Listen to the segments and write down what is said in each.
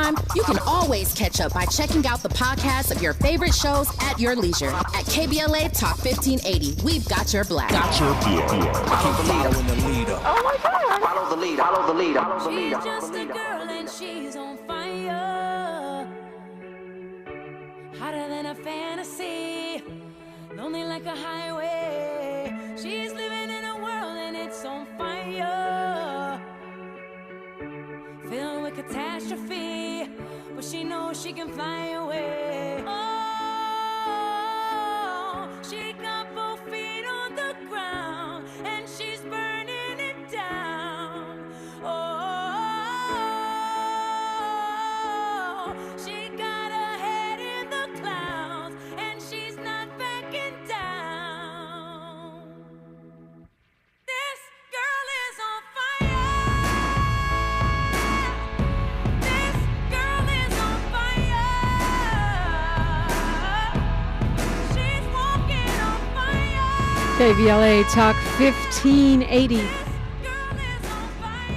time, you can always catch up by checking out the podcast of your favorite shows at your leisure. At KBLA Talk 1580, we've got your black. Follow the leader. Oh my God. Follow the leader. Follow the leader. Follow the leader. She's just a girl and she's on fire. Hotter than a fantasy. Lonely like a highway. She's living in a world and it's on fire. Filled with catastrophe. But she knows she can fly away. Oh, she got both feet on the ground. And she's burning it down. Oh, she got her head in the clouds, and she's not backing down. This girl is on fire. This girl is on fire. She's walking on fire. KBLA Talk 1580.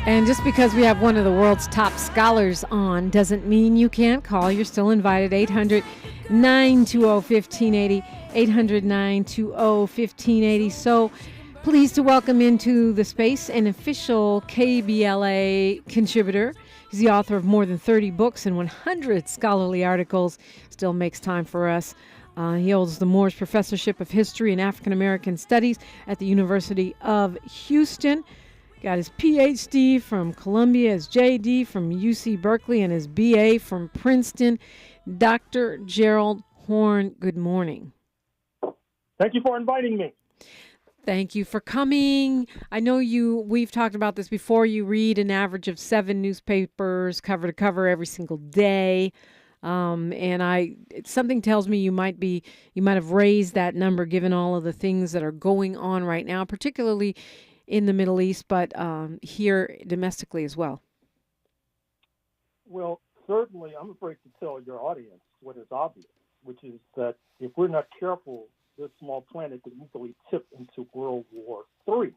And just because we have one of the world's top scholars on doesn't mean you can't call. You're still invited. 800-920-1580. 800-920-1580. So pleased to welcome into the space an official KBLA contributor. He's the author of more than 30 books and 100 scholarly articles. Still makes time for us. He holds the Moores Professorship of History and African American Studies at the University of Houston. Got his PhD from Columbia, his JD from UC Berkeley, and his BA from Princeton. Dr. Gerald Horne, good morning. Thank you for inviting me. Thank you for coming. I know we've talked about this before. You read an average of 7 newspapers cover to cover every single day. Something tells me you might have raised that number given all of the things that are going on right now, particularly in the Middle East, but here domestically as well. Well, certainly, I'm afraid to tell your audience what is obvious, which is that if we're not careful, this small planet could easily tip into World War III.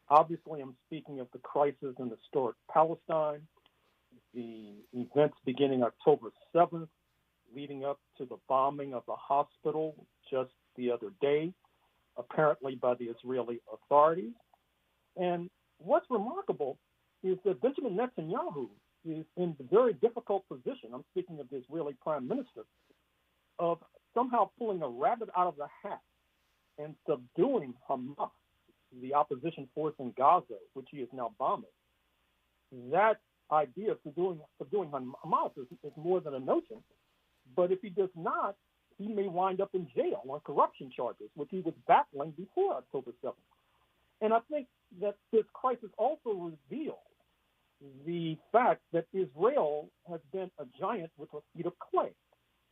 Obviously, I'm speaking of the crisis in historic Palestine, the events beginning October 7th, leading up to the bombing of the hospital just the other day, apparently by the Israeli authorities. And what's remarkable is that Benjamin Netanyahu is in the very difficult position, I'm speaking of the Israeli prime minister, of somehow pulling a rabbit out of the hat and subduing Hamas, the opposition force in Gaza, which he is now bombing. That idea of subduing Hamas is more than a notion. But if he does not, he may wind up in jail on corruption charges, which he was battling before October 7th. And I think that this crisis also reveals the fact that Israel has been a giant with a feet of clay.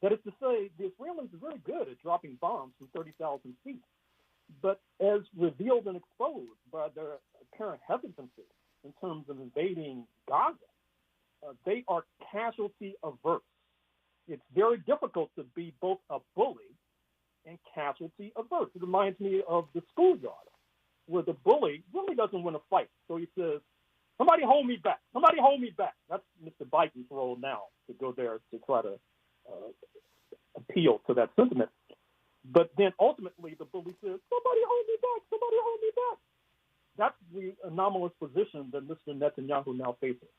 That is to say, the Israelis are very good at dropping bombs from 30,000 feet. But as revealed and exposed by their apparent hesitancy in terms of invading Gaza, they are casualty averse. It's very difficult to be both a bully and casualty averse. It reminds me of the schoolyard, where the bully really doesn't want to fight. So he says, somebody hold me back. Somebody hold me back. That's Mr. Biden's role now, to go there to try to appeal to that sentiment. But then ultimately the bully says, somebody hold me back. Somebody hold me back. That's the anomalous position that Mr. Netanyahu now faces.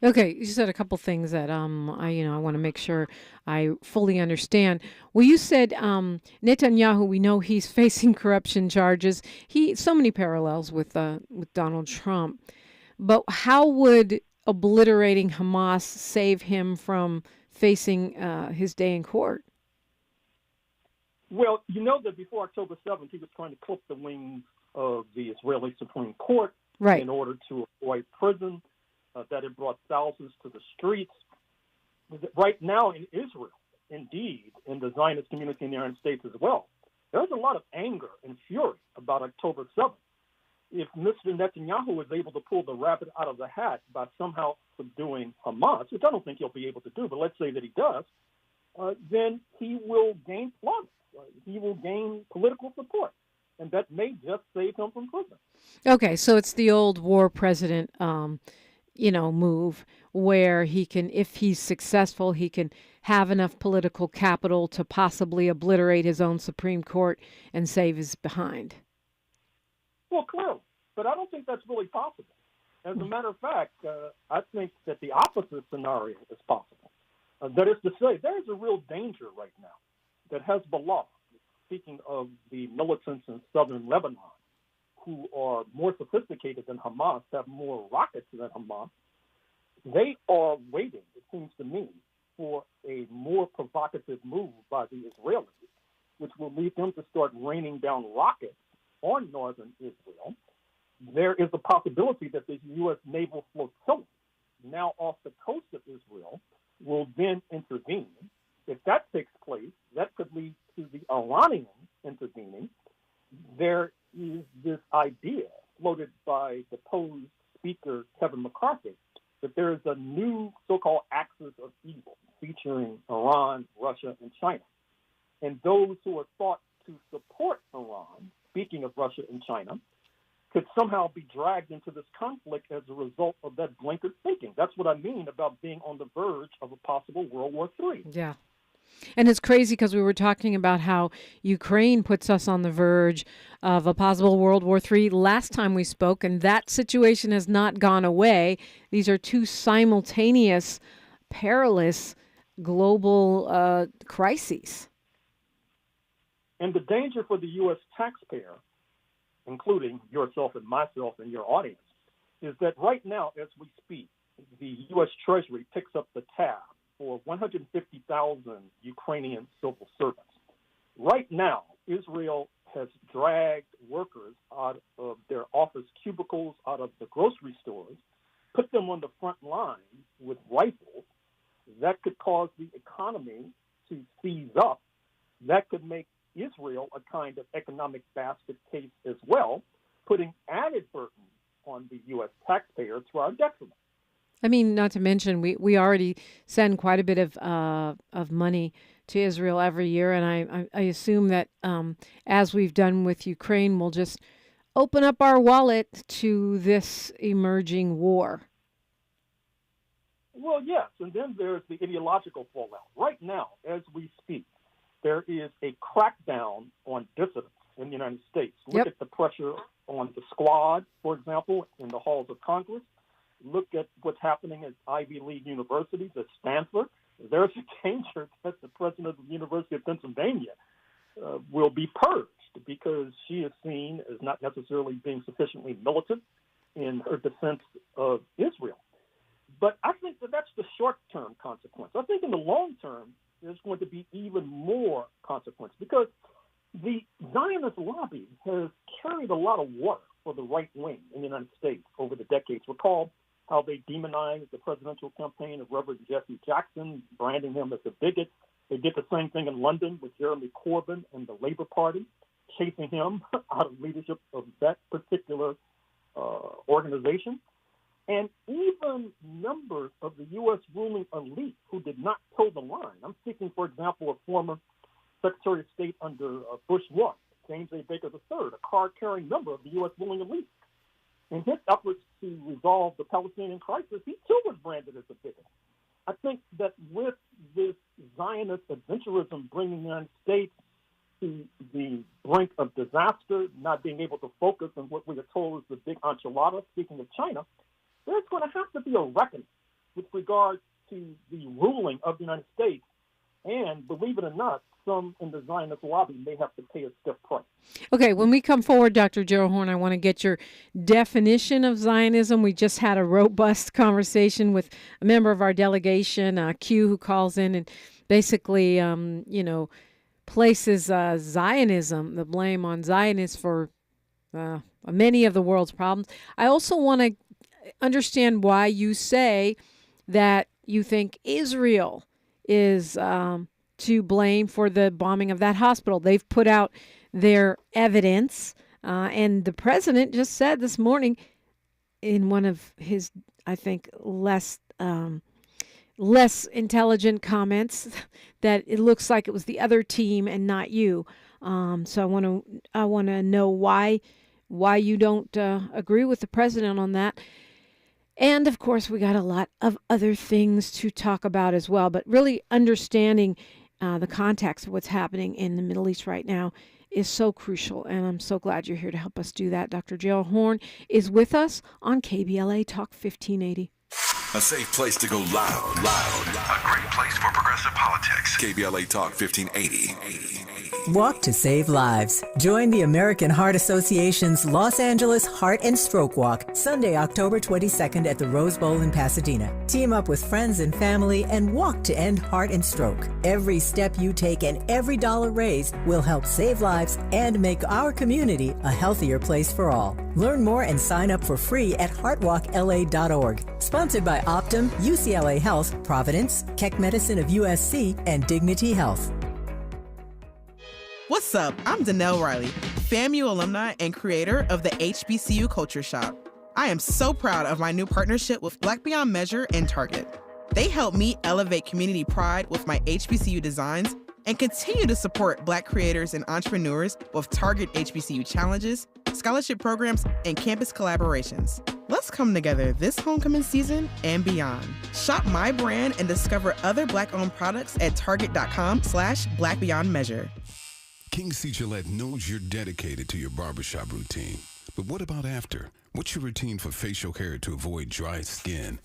Okay, you said a couple things that I want to make sure I fully understand. Well, you said Netanyahu. We know he's facing corruption charges. So many parallels with Donald Trump. But how would obliterating Hamas save him from facing his day in court? Well, you know that before October 7th, he was trying to clip the wings of the Israeli Supreme Court in order to avoid prison. That it brought thousands to the streets. Right now in Israel, indeed, in the Zionist community in the United States as well, there's a lot of anger and fury about October 7th. If Mr. Netanyahu is able to pull the rabbit out of the hat by somehow subduing Hamas, which I don't think he'll be able to do, but let's say that he does, then he will gain plugs. He will gain political support, and that may just save him from prison. Okay, so it's the old war president move where he can, if he's successful, he can have enough political capital to possibly obliterate his own Supreme Court and save his behind. Well, clearly. But I don't think that's really possible. As a matter of fact, I think that the opposite scenario is possible. That is to say, there is a real danger right now that Hezbollah, speaking of the militants in southern Lebanon, who are more sophisticated than Hamas, have more rockets than Hamas, they are waiting, it seems to me, for a more provocative move by the Israelis, which will lead them to start raining down rockets on northern Israel. There is a possibility that the U.S. naval flotilla, now off the coast of Israel, will then intervene. If that takes place, that could lead to the Iranians intervening. There is this idea floated by deposed Speaker Kevin McCarthy that there is a new so-called axis of evil featuring Iran, Russia, and China. And those who are thought to support Iran, speaking of Russia and China, could somehow be dragged into this conflict as a result of that blinkered thinking. That's what I mean about being on the verge of a possible World War III. Yeah. And it's crazy because we were talking about how Ukraine puts us on the verge of a possible World War III last time we spoke, and that situation has not gone away. These are two simultaneous, perilous global crises. And the danger for the U.S. taxpayer, including yourself and myself and your audience, is that right now, as we speak, the U.S. Treasury picks up the tab for 150,000 Ukrainian civil servants. Right now, Israel has dragged workers out of their office cubicles, out of the grocery stores, put them on the front line with rifles. That could cause the economy to seize up. That could make Israel a kind of economic basket case as well, putting added burden on the U.S. taxpayer to our detriment. I mean, not to mention, we already send quite a bit of money to Israel every year, and I assume that as we've done with Ukraine, we'll just open up our wallet to this emerging war. Well, yes, and then there's the ideological fallout. Right now, as we speak, there is a crackdown on dissidents in the United States. Look at the pressure on the Squad, for example, in the halls of Congress. Look at what's happening at Ivy League universities, at Stanford. There's a danger that the president of the University of Pennsylvania will be purged because she is seen as not necessarily being sufficiently militant in her defense of Israel. But I think that that's the short-term consequence. I think in the long term, there's going to be even more consequence because the Zionist lobby has carried a lot of water for the right wing in the United States over the decades. Recall how they demonized the presidential campaign of Reverend Jesse Jackson, branding him as a bigot. They did the same thing in London with Jeremy Corbyn and the Labour Party, chasing him out of leadership of that particular organization. And even members of the U.S. ruling elite who did not toe the line. I'm speaking, for example, of former Secretary of State under Bush 1, James A. Baker III, a card-carrying member of the U.S. ruling elite. In his efforts to resolve the Palestinian crisis, he too was branded as a bigot. I think that with this Zionist adventurism bringing the United States to the brink of disaster, not being able to focus on what we are told is the big enchilada, speaking of China, there's going to have to be a reckoning with regard to the ruling of the United States. And believe it or not, some in the Zionist lobby may have to pay a stiff price. Okay, when we come forward, Dr. Gerald Horne, I want to get your definition of Zionism. We just had a robust conversation with a member of our delegation, Q, who calls in and basically, places Zionism, the blame on Zionists for many of the world's problems. I also want to understand why you say that you think Israel is to blame for the bombing of that hospital. They've put out their evidence, and the president just said this morning in one of his, I think, less intelligent comments that it looks like it was the other team and not you. So I want to know why you don't agree with the president on that. And of course, we got a lot of other things to talk about as well. But really understanding the context of what's happening in the Middle East right now is so crucial. And I'm so glad you're here to help us do that. Dr. Gerald Horn is with us on KBLA Talk 1580. A safe place to go loud. A great place for progressive politics. KBLA Talk 1580. Walk to Save Lives. Join the American Heart Association's Los Angeles Heart and Stroke Walk, Sunday, October 22nd at the Rose Bowl in Pasadena. Team up with friends and family and walk to end heart and stroke. Every step you take and every dollar raised will help save lives and make our community a healthier place for all. Learn more and sign up for free at heartwalkla.org. Sponsored by Optum, UCLA Health, Providence, Keck Medicine of USC, and Dignity Health. What's up? I'm Danelle Riley, FAMU alumni and creator of the HBCU Culture Shop. I am so proud of my new partnership with Black Beyond Measure and Target. They help me elevate community pride with my HBCU designs and continue to support Black creators and entrepreneurs with Target HBCU challenges, scholarship programs, and campus collaborations. Let's come together this homecoming season and beyond. Shop my brand and discover other Black-owned products at target.com/BlackBeyondMeasure. King C. Gillette knows you're dedicated to your barbershop routine. But what about after? What's your routine for facial hair to avoid dry skin,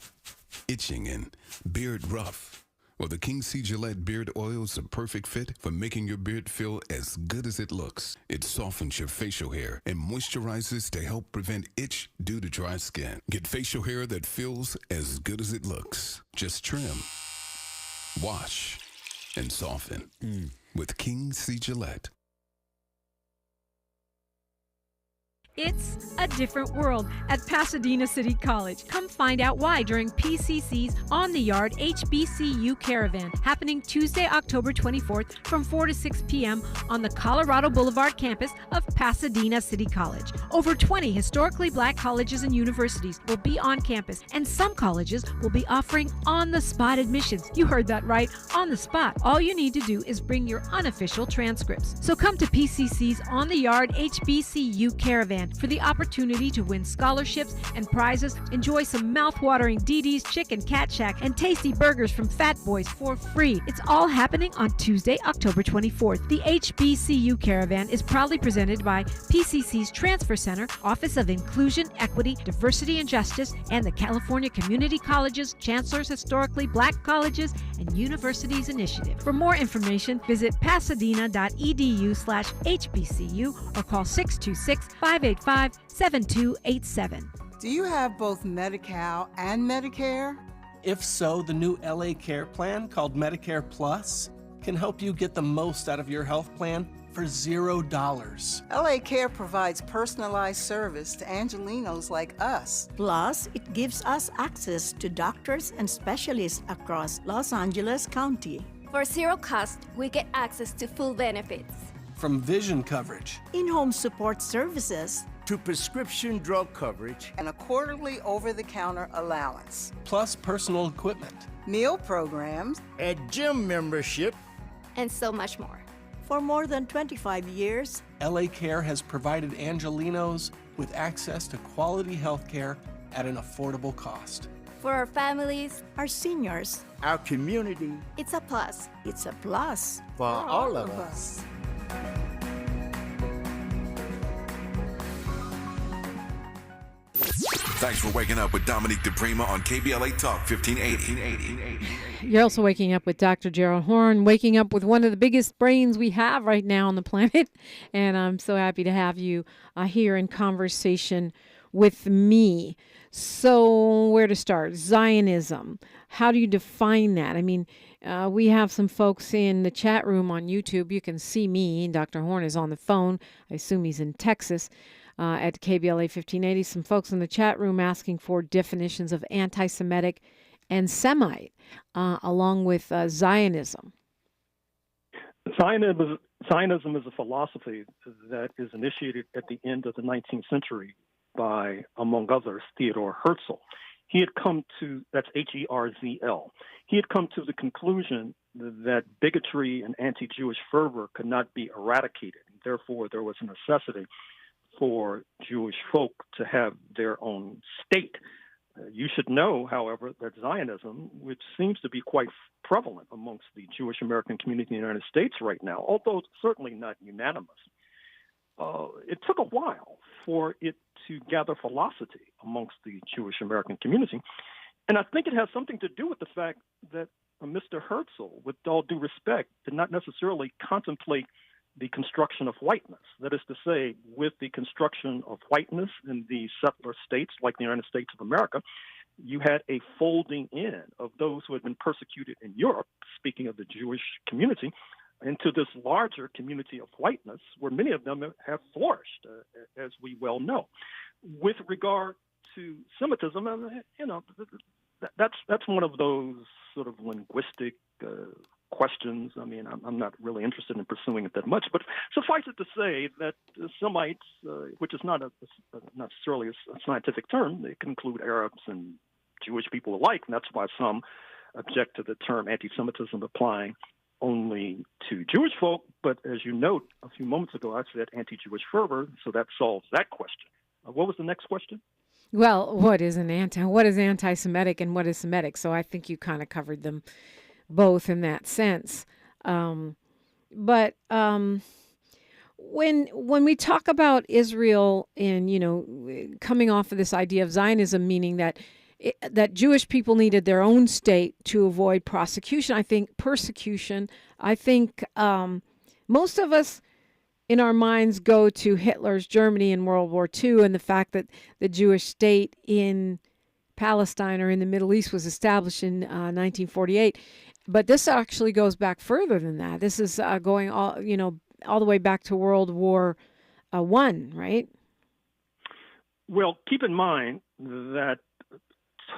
itching, and beard rough? Well, the King C. Gillette Beard Oil is a perfect fit for making your beard feel as good as it looks. It softens your facial hair and moisturizes to help prevent itch due to dry skin. Get facial hair that feels as good as it looks. Just trim, wash, and soften with King C. Gillette. It's a different world at Pasadena City College. Come find out why during PCC's On the Yard HBCU Caravan, happening Tuesday, October 24th from 4 to 6 p.m. on the Colorado Boulevard campus of Pasadena City College. Over 20 historically Black colleges and universities will be on campus, and some colleges will be offering on-the-spot admissions. You heard that right, on the spot. All you need to do is bring your unofficial transcripts. So come to PCC's On the Yard HBCU Caravan for the opportunity to win scholarships and prizes, enjoy some mouth-watering DD's Chicken Cat Shack, and tasty burgers from Fat Boys for free. It's all happening on Tuesday, October 24th. The HBCU Caravan is proudly presented by PCC's Transfer Center, Office of Inclusion, Equity, Diversity, and Justice, and the California Community Colleges, Chancellor's Historically Black Colleges, and Universities Initiative. For more information, visit pasadena.edu/HBCU or call 626-585-7287. Do you have both Medi-Cal and Medicare? If so, the new LA Care plan called Medicare Plus can help you get the most out of your health plan for $0. LA Care provides personalized service to Angelenos like us. Plus, it gives us access to doctors and specialists across Los Angeles County. For zero cost, we get access to full benefits. From vision coverage, in-home support services, to prescription drug coverage, And a quarterly over-the-counter allowance. plus personal equipment. Meal programs. a gym membership, And so much more. for more than 25 years, LA Care has provided Angelenos with access to quality health care at an affordable cost. For our families, our seniors, our community, it's a plus. it's a plus. for all of us. Thanks for waking up with Dominique DiPrima on KBLA Talk 1580. You're also waking up with Dr. Gerald Horn, waking up with one of the biggest brains we have right now on the planet. And I'm so happy to have you here in conversation with me. So where to start? Zionism. How do you define that? I mean, we have some folks in the chat room on YouTube. You can see me. Dr. Horn is on the phone. I assume he's in Texas. At KBLA 1580, some folks in the chat room asking for definitions of anti-Semitic and Semite, along with Zionism. Zionism is a philosophy that is initiated at the end of the 19th century by, among others, Theodor Herzl. He had come to, that's Herzl, he had come to the conclusion that bigotry and anti-Jewish fervor could not be eradicated. Therefore, there was a necessity for Jewish folk to have their own state You should know, however, that Zionism, which seems to be quite prevalent amongst the Jewish American community in the United States right now, although certainly not unanimous, it took a while for it to gather velocity amongst the Jewish American community. And I think it has something to do with the fact that Mr. Herzl, with all due respect, did not necessarily contemplate the construction of whiteness. That is to say, with the construction of whiteness in the settler states like the United States of America, you had a folding in of those who had been persecuted in Europe, speaking of the Jewish community, into this larger community of whiteness, where many of them have flourished, as we well know. With regard to Semitism, that's one of those sort of linguistic questions. I mean, I'm not really interested in pursuing it that much, but suffice it to say that Semites, which is not necessarily a scientific term, they can include Arabs and Jewish people alike, and that's why some object to the term anti-Semitism applying only to Jewish folk. But as you note a few moments ago, I said anti-Jewish fervor, so that solves that question. What was the next question? Well, what is anti-Semitic and what is Semitic? So I think you kind of covered them both in that sense. But when we talk about Israel and, coming off of this idea of Zionism, meaning that Jewish people needed their own state to avoid persecution, I think most of us in our minds go to Hitler's Germany in World War II and the fact that the Jewish state in Palestine or in the Middle East was established in 1948. But this actually goes back further than that. This is going all the way back to World War I, right? Well, keep in mind that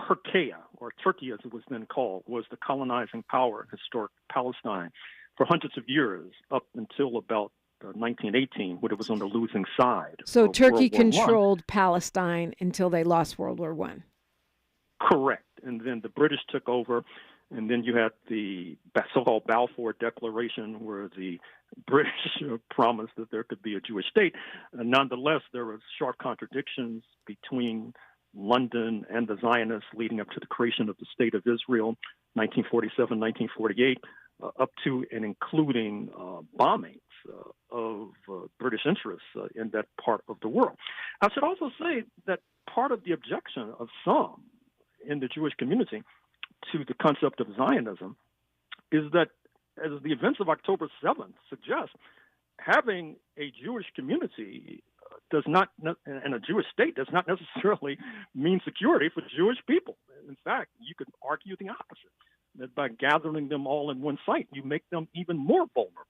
Turkey as it was then called, was the colonizing power in historic Palestine for hundreds of years up until about 1918, when it was on the losing side. So Turkey controlled Palestine until they lost World War I. Correct. And then the British took over, and then you had the so-called Balfour Declaration, where the British promised that there could be a Jewish state. Nonetheless, there were sharp contradictions between London and the Zionists leading up to the creation of the State of Israel, 1947, 1948, up to and including bombings of British interests in that part of the world. I should also say that part of the objection of some in the Jewish community to the concept of Zionism is that, as the events of October 7th suggest, having a Jewish community does not, and a Jewish state does not necessarily mean security for Jewish people. In fact, you could argue the opposite, that by gathering them all in one site, you make them even more vulnerable.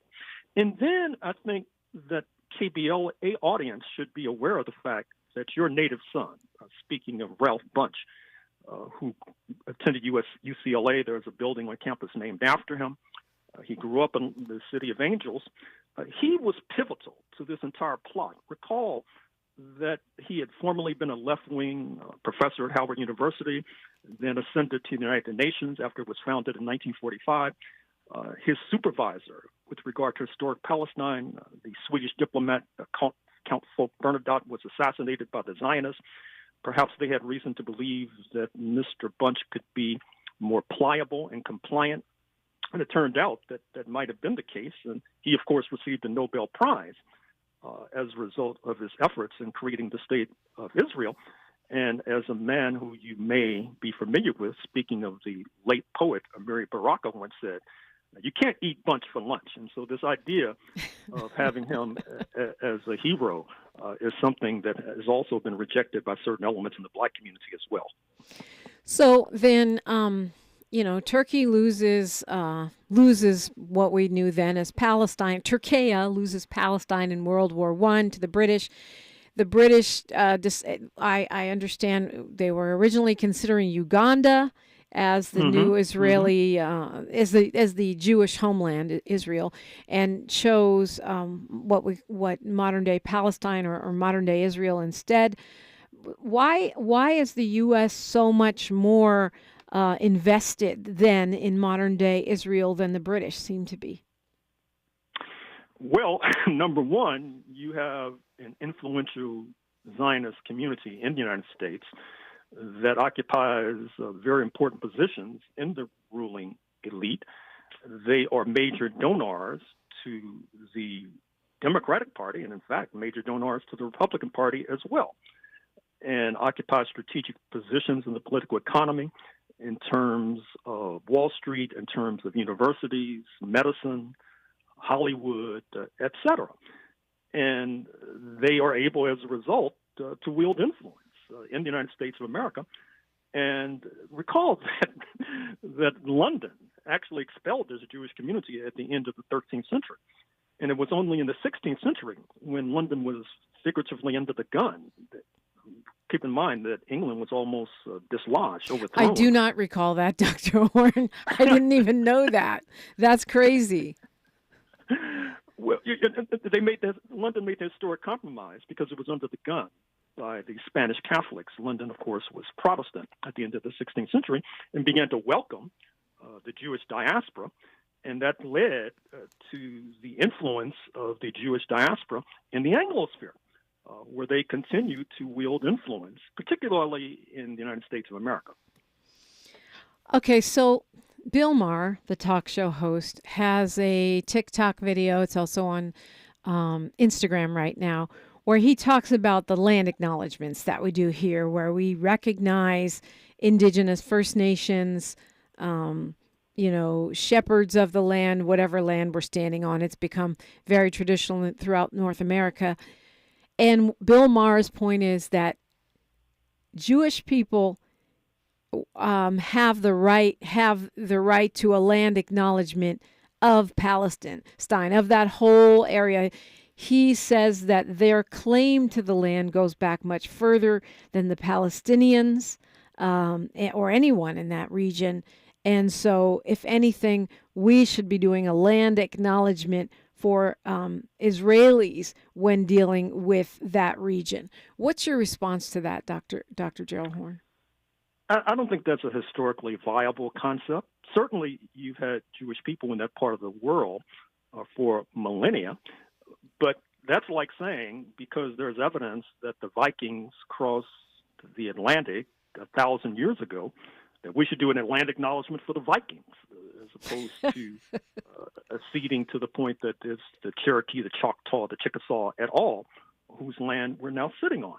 And then I think that KBLA audience should be aware of the fact that your native son, speaking of Ralph Bunche, who attended UCLA, there's a building on campus named after him. He grew up in the City of Angels. He was pivotal to this entire plot. Recall that he had formerly been a left-wing professor at Howard University, then ascended to the United Nations after it was founded in 1945. His supervisor with regard to historic Palestine, the Swedish diplomat Count Folke Bernadotte, was assassinated by the Zionists. Perhaps they had reason to believe that Mr. Bunche could be more pliable and compliant. And it turned out that that might have been the case. And he, of course, received the Nobel Prize as a result of his efforts in creating the State of Israel. And as a man who you may be familiar with, speaking of the late poet Amiri Baraka once said, you can't eat Bunche for lunch. And so this idea of having him as a hero is something that has also been rejected by certain elements in the black community as well. So then, Turkey loses what we knew then as Palestine. Turkey loses Palestine in World War I to the British. The British, I understand, they were originally considering Uganda as the new Israeli, as the Jewish homeland, Israel, and chose what modern day Palestine or modern day Israel instead. Why is the U.S. so much more invested then in modern day Israel than the British seem to be? Well, number one, you have an influential Zionist community in the United States that occupies very important positions in the ruling elite. They are major donors to the Democratic Party, and in fact, major donors to the Republican Party as well, and occupy strategic positions in the political economy in terms of Wall Street, in terms of universities, medicine, Hollywood, et cetera. And they are able, as a result, to wield influence in the United States of America. And recall that London actually expelled this Jewish community at the end of the 13th century. And it was only in the 16th century when London was figuratively under the gun. Keep in mind that England was almost dislodged, overthrown. I do not recall that, Dr. Horn. I didn't even know that. That's crazy. Well, London made the historic compromise because it was under the gun by the Spanish Catholics. London, of course, was Protestant at the end of the 16th century and began to welcome the Jewish diaspora. And that led to the influence of the Jewish diaspora in the Anglosphere, where they continue to wield influence, particularly in the United States of America. Okay, so Bill Maher, the talk show host, has a TikTok video. It's also on Instagram right now, where he talks about the land acknowledgments that we do here, where we recognize Indigenous First Nations, shepherds of the land, whatever land we're standing on. It's become very traditional throughout North America. And Bill Maher's point is that Jewish people have the right to a land acknowledgement of Palestine, of that whole area. He says that their claim to the land goes back much further than the Palestinians or anyone in that region. And so, if anything, we should be doing a land acknowledgement for Israelis when dealing with that region. What's your response to that, Dr. Gerald Horn? I don't think that's a historically viable concept. Certainly, you've had Jewish people in that part of the world for millennia, but that's like saying because there's evidence that the Vikings crossed the Atlantic 1,000 years ago, that we should do an land acknowledgement for the Vikings, as opposed to acceding to the point that it's the Cherokee, the Choctaw, the Chickasaw et al., whose land we're now sitting on.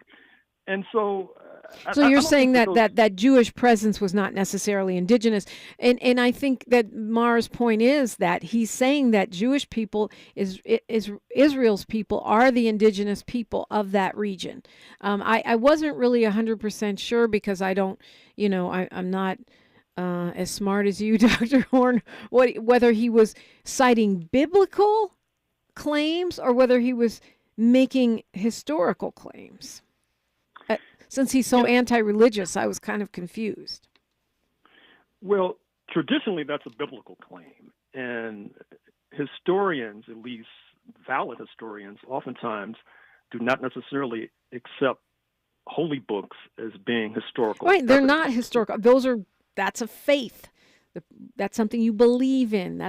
And so... So you're saying that Jewish presence was not necessarily indigenous. And I think that Maher's point is that he's saying that Jewish people, Israel's people, are the indigenous people of that region. I wasn't really 100% sure because I don't, I'm not as smart as you, Dr. Horn, whether he was citing biblical claims or whether he was making historical claims. Since he's so anti-religious, I was kind of confused. Well, traditionally, that's a biblical claim. And historians, at least valid historians, oftentimes do not necessarily accept holy books as being historical. Right, they're not historical. That's a faith. That's something you believe in.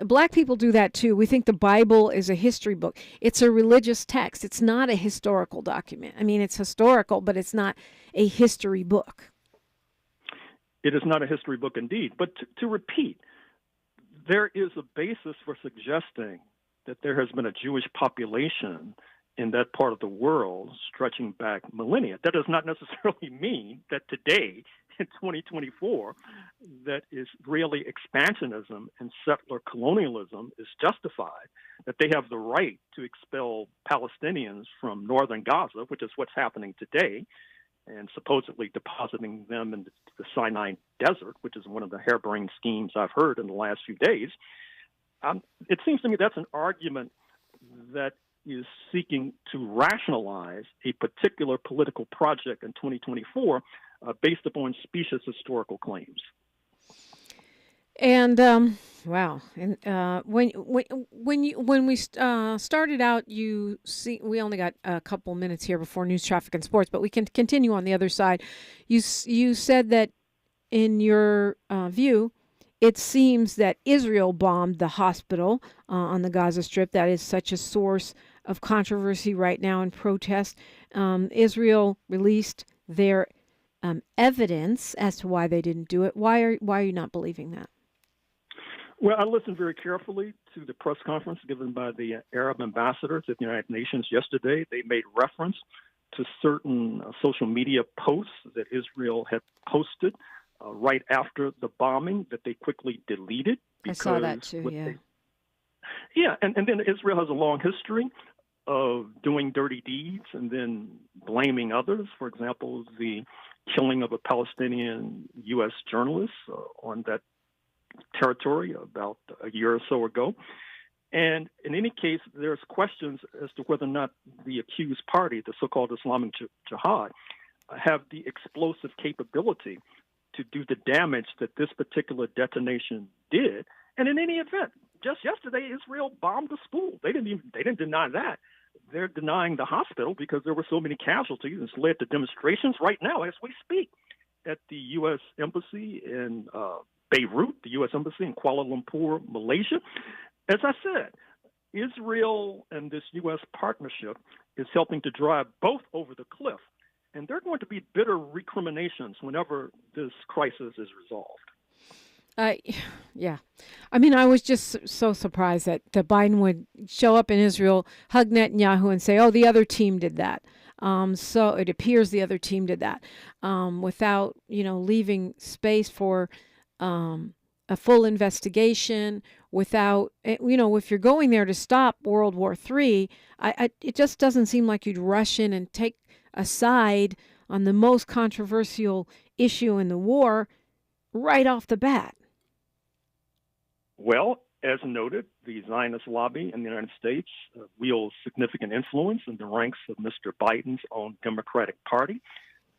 Black people do that too. We think the Bible is a history book. It's a religious text. It's not a historical document. I mean, it's historical, but it's not a history book. It is not a history book indeed. But to repeat, there is a basis for suggesting that there has been a Jewish population in that part of the world stretching back millennia. That does not necessarily mean that today, in 2024, that Israeli expansionism and settler colonialism is justified, that they have the right to expel Palestinians from northern Gaza, which is what's happening today, and supposedly depositing them in the Sinai Desert, which is one of the harebrained schemes I've heard in the last few days. It seems to me that's an argument that is seeking to rationalize a particular political project in 2024 based upon specious historical claims. And wow! And when we started out, we only got a couple minutes here before news, traffic, and sports, but we can continue on the other side. You said that in your view, it seems that Israel bombed the hospital on the Gaza Strip. That is such a source of controversy right now and protest. Israel released their evidence as to why they didn't do it. Why are you not believing that? Well, I listened very carefully to the press conference given by the Arab ambassador to the United Nations yesterday. They made reference to certain social media posts that Israel had posted right after the bombing that they quickly deleted. I saw that too, yeah. And then Israel has a long history of doing dirty deeds and then blaming others. For example, the killing of a Palestinian U.S. journalist on that territory about a year or so ago. And in any case, there's questions as to whether or not the accused party, the so-called Islamic Jihad, have the explosive capability to do the damage that this particular detonation did. And in any event, just yesterday, Israel bombed a school. They didn't deny that. They're denying the hospital because there were so many casualties. It's led to demonstrations right now as we speak at the U.S. Embassy in Beirut, the U.S. Embassy in Kuala Lumpur, Malaysia. As I said, Israel and this U.S. partnership is helping to drive both over the cliff, and there are going to be bitter recriminations whenever this crisis is resolved. Yeah. I mean, I was just so surprised that Biden would show up in Israel, hug Netanyahu, and say, oh, the other team did that. So it appears the other team did that without, leaving space for a full investigation, without, if you're going there to stop World War III, it just doesn't seem like you'd rush in and take a side on the most controversial issue in the war right off the bat. Well, as noted, the Zionist lobby in the United States wields significant influence in the ranks of Mr. Biden's own Democratic Party.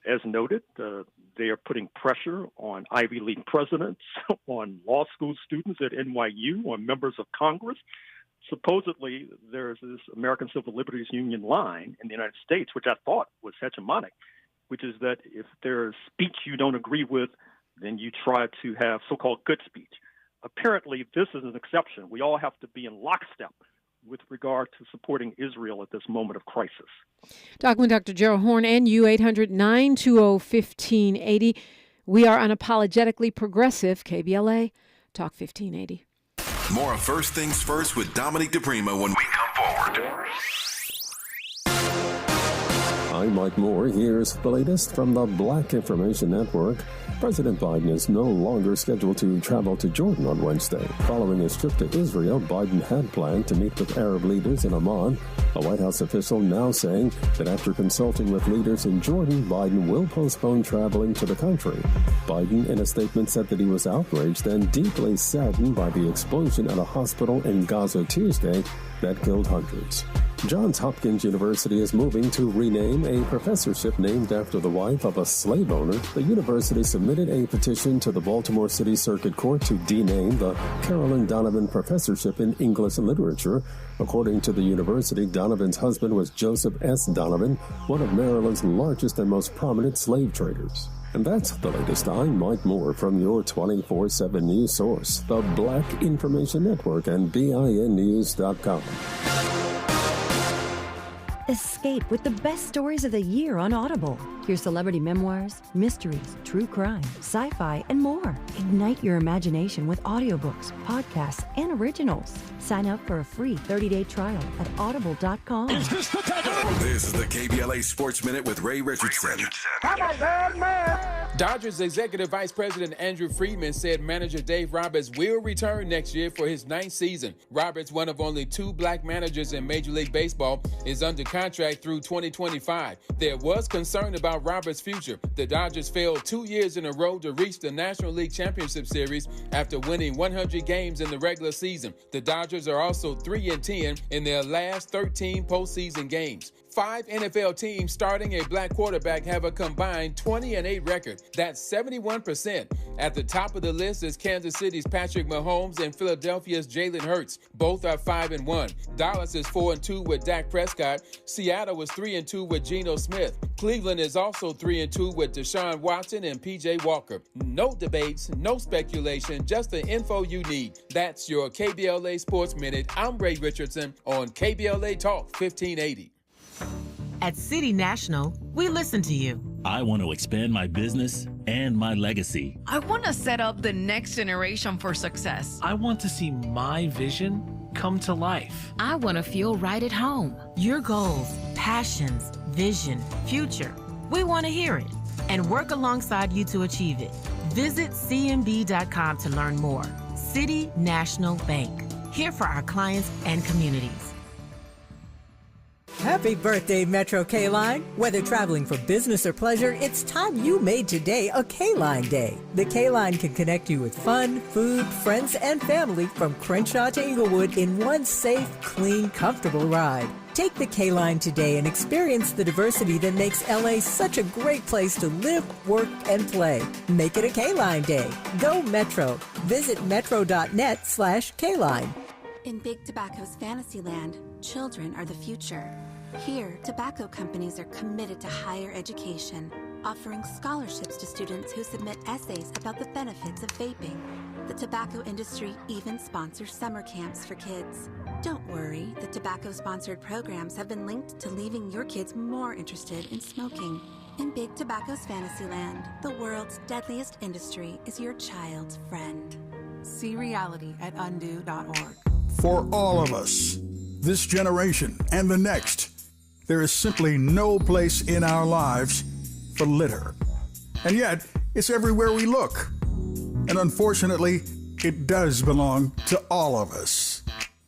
As noted, they are putting pressure on Ivy League presidents, on law school students at NYU, on members of Congress. Supposedly, there's this American Civil Liberties Union line in the United States, which I thought was hegemonic, which is that if there's speech you don't agree with, then you try to have so-called good speech. Apparently, this is an exception. We all have to be in lockstep with regard to supporting Israel at this moment of crisis. Talking with Dr. Gerald Horne and you, 800-920-1580. We are unapologetically progressive, KBLA, Talk 1580. More of First Things First with Dominique DiPrima when we come forward. I'm Mike Moore. Here's the latest from the Black Information Network. President Biden is no longer scheduled to travel to Jordan on Wednesday. Following his trip to Israel, Biden had planned to meet with Arab leaders in Amman. A White House official now saying that after consulting with leaders in Jordan, Biden will postpone traveling to the country. Biden, in a statement, said that he was outraged and deeply saddened by the explosion at a hospital in Gaza Tuesday that killed hundreds. Johns Hopkins University is moving to rename a professorship named after the wife of a slave owner. The university submitted a petition to the Baltimore City Circuit Court to dename the Carolyn Donovan Professorship in English Literature. According to the university, Donovan's husband was Joseph S. Donovan, one of Maryland's largest and most prominent slave traders. And that's the latest. I'm Mike Moore from your 24/7 news source, the Black Information Network and BINnews.com. Escape with the best stories of the year on Audible. Hear celebrity memoirs, mysteries, true crime, sci-fi, and more. Ignite your imagination with audiobooks, podcasts, and originals. Sign up for a free 30-day trial at audible.com. This is the KBLA Sports Minute with Ray Richardson. I'm a bad man. Dodgers Executive Vice President Andrew Friedman said manager Dave Roberts will return next year for his 9th season. Roberts, one of only 2 black managers in Major League Baseball, is under contract through 2025. There was concern about Roberts' future. The Dodgers failed 2 years in a row to reach the National League Championship Series after winning 100 games in the regular season. The Dodgers are also 3-10 in their last 13 postseason games. 5 NFL teams starting a black quarterback have a combined 20-8 record. That's 71%. At the top of the list is Kansas City's Patrick Mahomes and Philadelphia's Jalen Hurts. Both are 5-1. Dallas is 4-2 with Dak Prescott. Seattle is 3-2 with Geno Smith. Cleveland is also 3-2 with Deshaun Watson and P.J. Walker. No debates, no speculation, just the info you need. That's your KBLA Sports Minute. I'm Ray Richardson on KBLA Talk 1580. At City National, we listen to you. I want to expand my business and my legacy. I want to set up the next generation for success. I want to see my vision come to life. I want to feel right at home. Your goals, passions, vision, future. We want to hear it and work alongside you to achieve it. Visit cmb.com to learn more. City National Bank. Here for our clients and communities. Happy birthday, Metro K-Line. Whether traveling for business or pleasure, it's time you made today a K-Line day. The K-Line can connect you with fun, food, friends, and family from Crenshaw to Inglewood in one safe, clean, comfortable ride. Take the K-Line today and experience the diversity that makes LA such a great place to live, work, and play. Make it a K-Line day. Go Metro. Visit metro.net/K-Line. In Big Tobacco's Fantasyland, children are the future. Here, tobacco companies are committed to higher education, offering scholarships to students who submit essays about the benefits of vaping. The tobacco industry even sponsors summer camps for kids. Don't worry, the tobacco-sponsored programs have been linked to leaving your kids more interested in smoking. In Big Tobacco's Fantasyland, the world's deadliest industry is your child's friend. See reality at undo.org. For all of us, this generation and the next, there is simply no place in our lives for litter. And yet, it's everywhere we look. And unfortunately, it does belong to all of us.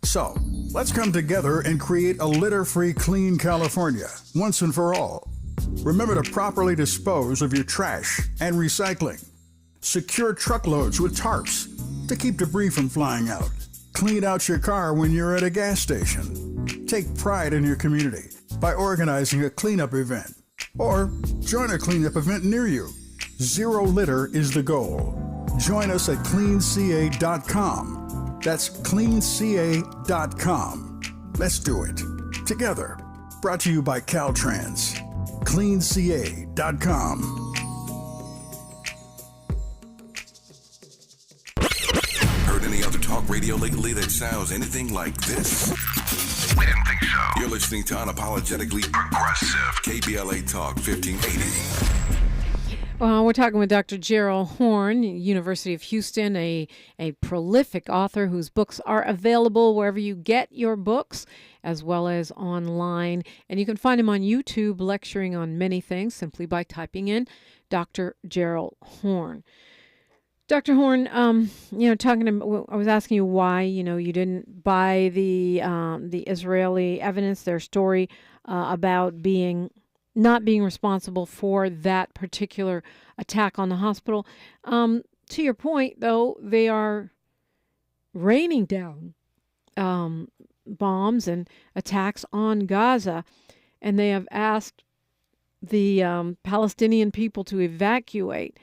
So, let's come together and create a litter-free, clean California, once and for all. Remember to properly dispose of your trash and recycling. Secure truckloads with tarps to keep debris from flying out. Clean out your car when you're at a gas station. Take pride in your community by organizing a cleanup event. Or join a cleanup event near you. Zero litter is the goal. Join us at cleanca.com. That's cleanca.com. Let's do it. Together. Brought to you by Caltrans. cleanca.com. Heard any other talk radio lately that sounds anything like this? We didn't think so. You're listening to Unapologetically Progressive, KBLA Talk 1580. We're talking with Dr. Gerald Horne, University of Houston, a prolific author whose books are available wherever you get your books, as well as online. And you can find him on YouTube lecturing on many things simply by typing in Dr. Gerald Horne. Dr. Horne, I was asking you why, you didn't buy the Israeli evidence, their story about not being responsible for that particular attack on the hospital. To your point, though, they are raining down bombs and attacks on Gaza, and they have asked the Palestinian people to evacuate.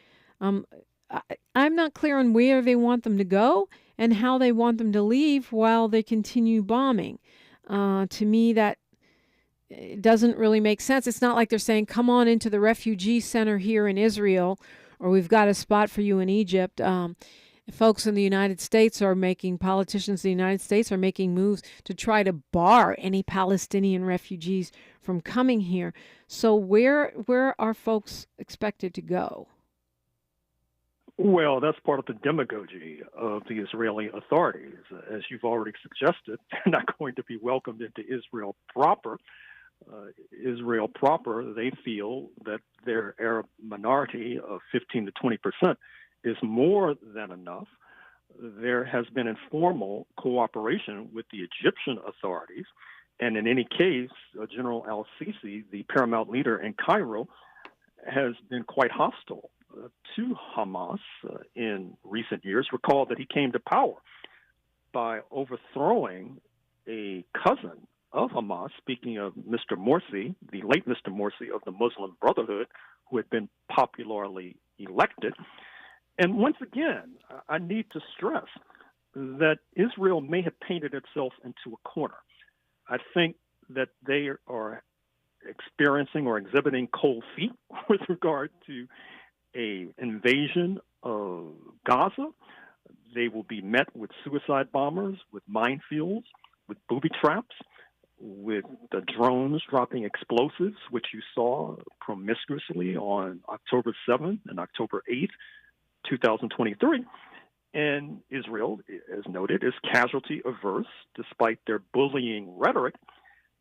I'm not clear on where they want them to go and how they want them to leave while they continue bombing. To me, that it doesn't really make sense. It's not like they're saying, come on into the refugee center here in Israel, or we've got a spot for you in Egypt. Folks in the United States politicians in the United States are making moves to try to bar any Palestinian refugees from coming here. So where are folks expected to go? Well, that's part of the demagogy of the Israeli authorities. As you've already suggested, they're not going to be welcomed into Israel proper. They feel that their Arab minority of 15 to 20% is more than enough. There has been informal cooperation with the Egyptian authorities, and in any case, General al-Sisi, the paramount leader in Cairo, has been quite hostile to Hamas in recent years. Recall that he came to power by overthrowing a cousin of Hamas, speaking of Mr. Morsi, the late Mr. Morsi of the Muslim Brotherhood, who had been popularly elected. And once again, I need to stress that Israel may have painted itself into a corner. I think that they are experiencing or exhibiting cold feet with regard to an invasion of Gaza. They will be met with suicide bombers, with minefields, with booby traps. with the drones dropping explosives, which you saw promiscuously on October 7th and October 8th, 2023. And Israel, as noted, is casualty averse despite their bullying rhetoric.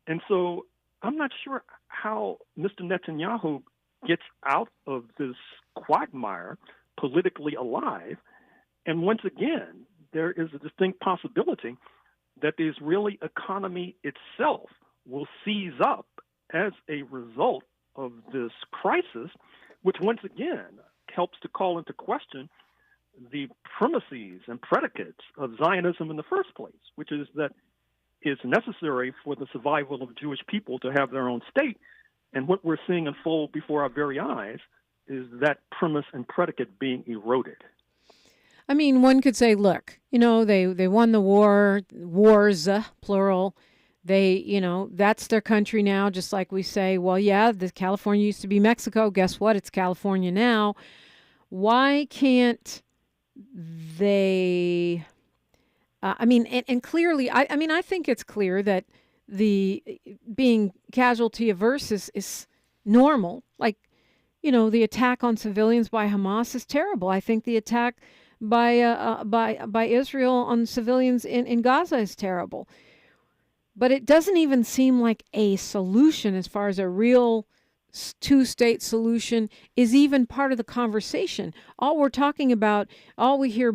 And so I'm not sure how Mr. Netanyahu gets out of this quagmire politically alive. And once again, there is a distinct possibility that the Israeli economy itself will seize up as a result of this crisis, which once again helps to call into question the premises and predicates of Zionism in the first place, which is that it's necessary for the survival of Jewish people to have their own state. And what we're seeing unfold before our very eyes is that premise and predicate being eroded. I mean, one could say, look, they won the wars, plural. That's their country now, just like we say, well, yeah, the California used to be Mexico. Guess what? It's California now. Why can't they, and clearly, I think it's clear that the being casualty averse is normal. Like, the attack on civilians by Hamas is terrible. I think the attack by Israel on civilians in Gaza is terrible. But it doesn't even seem like a solution as far as a real two-state solution is even part of the conversation. All we're talking about, all we hear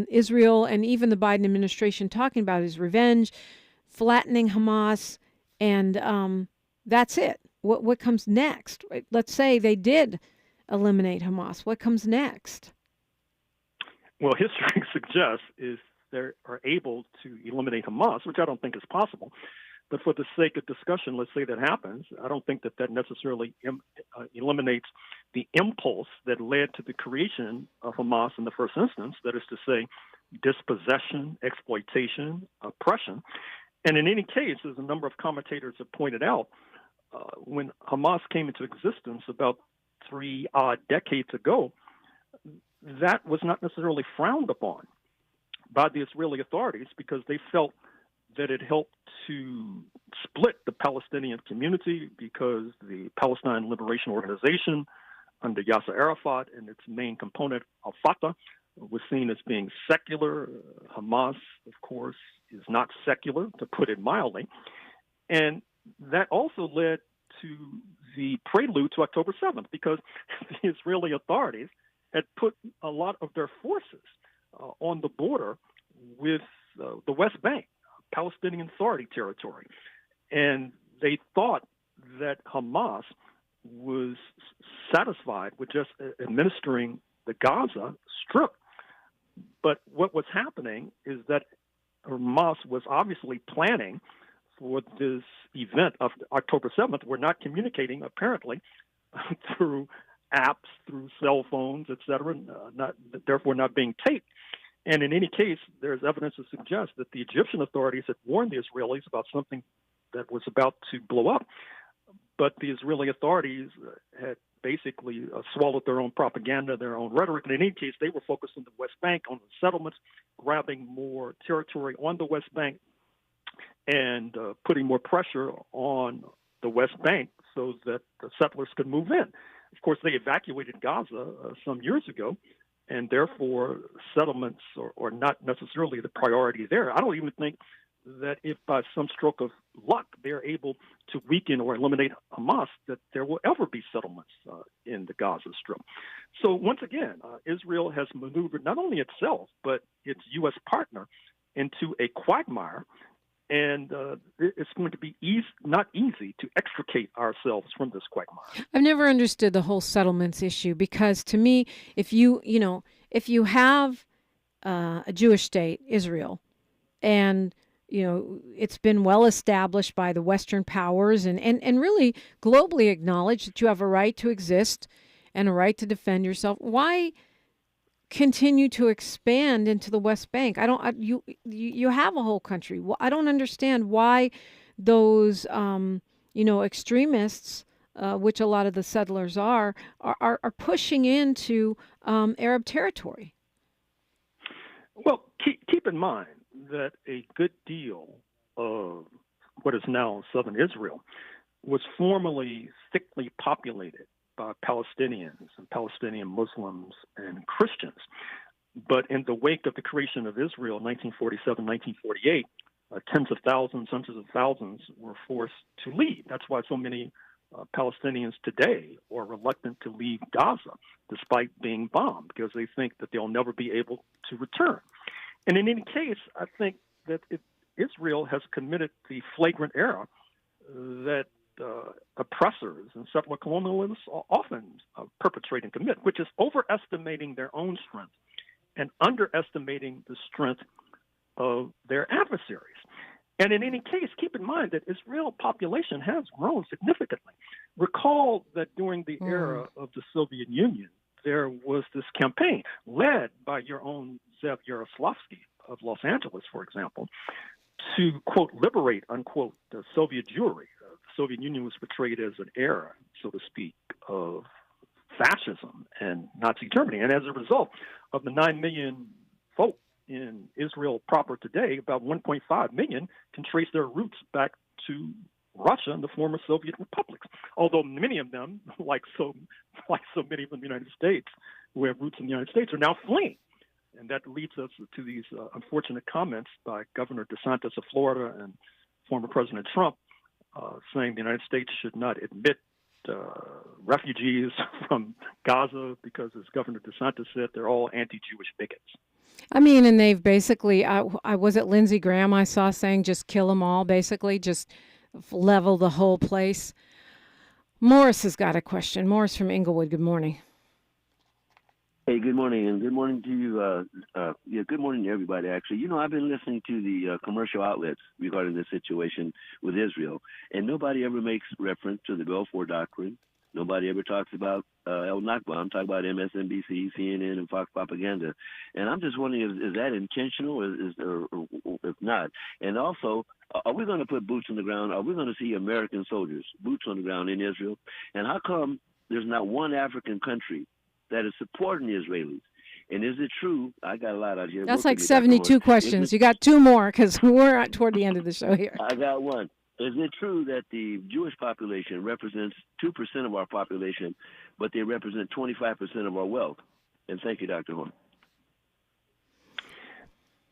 Israel and even the Biden administration talking about is revenge, flattening Hamas, and that's it. What comes next? Right? Let's say they did eliminate Hamas. What comes next? Well, history suggests is they are able to eliminate Hamas, which I don't think is possible. But for the sake of discussion, let's say that happens. I don't think that necessarily eliminates the impulse that led to the creation of Hamas in the first instance, that is to say, dispossession, exploitation, oppression. And in any case, as a number of commentators have pointed out, when Hamas came into existence about 3 odd decades ago, that was not necessarily frowned upon by the Israeli authorities because they felt that it helped to split the Palestinian community because the Palestine Liberation Organization under Yasser Arafat and its main component, al-Fatah, was seen as being secular. Hamas, of course, is not secular, to put it mildly. And that also led to the prelude to October 7th because the Israeli authorities had put a lot of their forces on the border with the West Bank, Palestinian Authority territory. And they thought that Hamas was satisfied with just administering the Gaza Strip. But what was happening is that Hamas was obviously planning for this event of October 7th. We're not communicating, apparently, through apps, through cell phones, et cetera, therefore not being taped. And in any case, there's evidence to suggest that the Egyptian authorities had warned the Israelis about something that was about to blow up. But the Israeli authorities had basically swallowed their own propaganda, their own rhetoric. And in any case, they were focused on the West Bank, on the settlements, grabbing more territory on the West Bank and putting more pressure on the West Bank so that the settlers could move in. Of course, they evacuated Gaza some years ago, and therefore settlements are not necessarily the priority there. I don't even think that if by some stroke of luck they're able to weaken or eliminate Hamas, that there will ever be settlements in the Gaza Strip. So once again, Israel has maneuvered not only itself, but its U.S. partner into a quagmire. And it's going to be not easy to extricate ourselves from this quagmire. I've never understood the whole settlements issue because, to me, if you have a Jewish state, Israel, and it's been well established by the Western powers and really globally acknowledged that you have a right to exist and a right to defend yourself, why continue to expand into the West Bank? You have a whole country. I don't understand why those extremists, which a lot of the settlers are pushing into Arab territory. Well, keep in mind that a good deal of what is now southern Israel, was formerly thickly populated by Palestinians and Palestinian Muslims and Christians. But in the wake of the creation of Israel in 1947, 1948, tens of thousands, hundreds of thousands were forced to leave. That's why so many Palestinians today are reluctant to leave Gaza, despite being bombed, because they think that they'll never be able to return. And in any case, I think that Israel has committed the flagrant error that oppressors and settler colonialists often perpetrate and commit, which is overestimating their own strength and underestimating the strength of their adversaries. And in any case, keep in mind that Israel's population has grown significantly. Recall that during the era of the Soviet Union, there was this campaign led by your own Zev Yaroslavsky of Los Angeles, for example, to, quote, liberate, unquote, the Soviet Jewry. The Soviet Union was portrayed as an era, so to speak, of fascism and Nazi Germany. And as a result of the 9 million folk in Israel proper today, about 1.5 million can trace their roots back to Russia and the former Soviet republics. Although many of them, like so many from the United States, who have roots in the United States, are now fleeing. And that leads us to these unfortunate comments by Governor DeSantis of Florida and former President Trump saying the United States should not admit refugees from Gaza because, as Governor DeSantis said, they're all anti-Jewish bigots. I mean, and they've basically, I was it Lindsey Graham I saw saying just kill them all, basically, just level the whole place. Morris has got a question. Morris from Inglewood, good morning. Hey, good morning, and good morning to you. Good morning to everybody, actually. You know, I've been listening to the commercial outlets regarding the situation with Israel, and nobody ever makes reference to the Balfour Doctrine. Nobody ever talks about El Nakba. I'm talking about MSNBC, CNN, and Fox propaganda. And I'm just wondering, is that intentional or if not? And also, are we going to put boots on the ground? Are we going to see American soldiers, boots on the ground in Israel? And how come there's not one African country that is supporting the Israelis? And is it true? I got a lot out here. That's like 72 questions. You got two more because we're toward the end of the show here. I got one. Is it true that the Jewish population represents 2% of our population, but they represent 25% of our wealth? And thank you, Dr. Horn.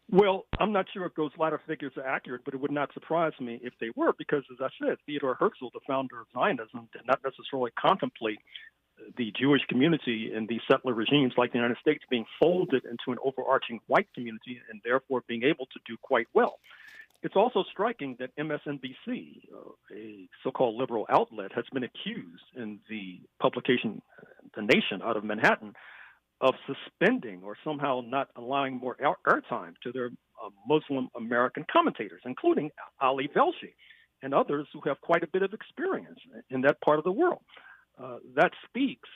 Well, I'm not sure if those latter figures are accurate, but it would not surprise me if they were, because, as I said, Theodor Herzl, the founder of Zionism, did not necessarily contemplate the Jewish community in these settler regimes like the United States being folded into an overarching white community and therefore being able to do quite well. It's also striking that MSNBC, a so-called liberal outlet, has been accused in the publication The Nation out of Manhattan of suspending or somehow not allowing more airtime to their Muslim American commentators, including Ali Velshi and others who have quite a bit of experience in that part of the world. That speaks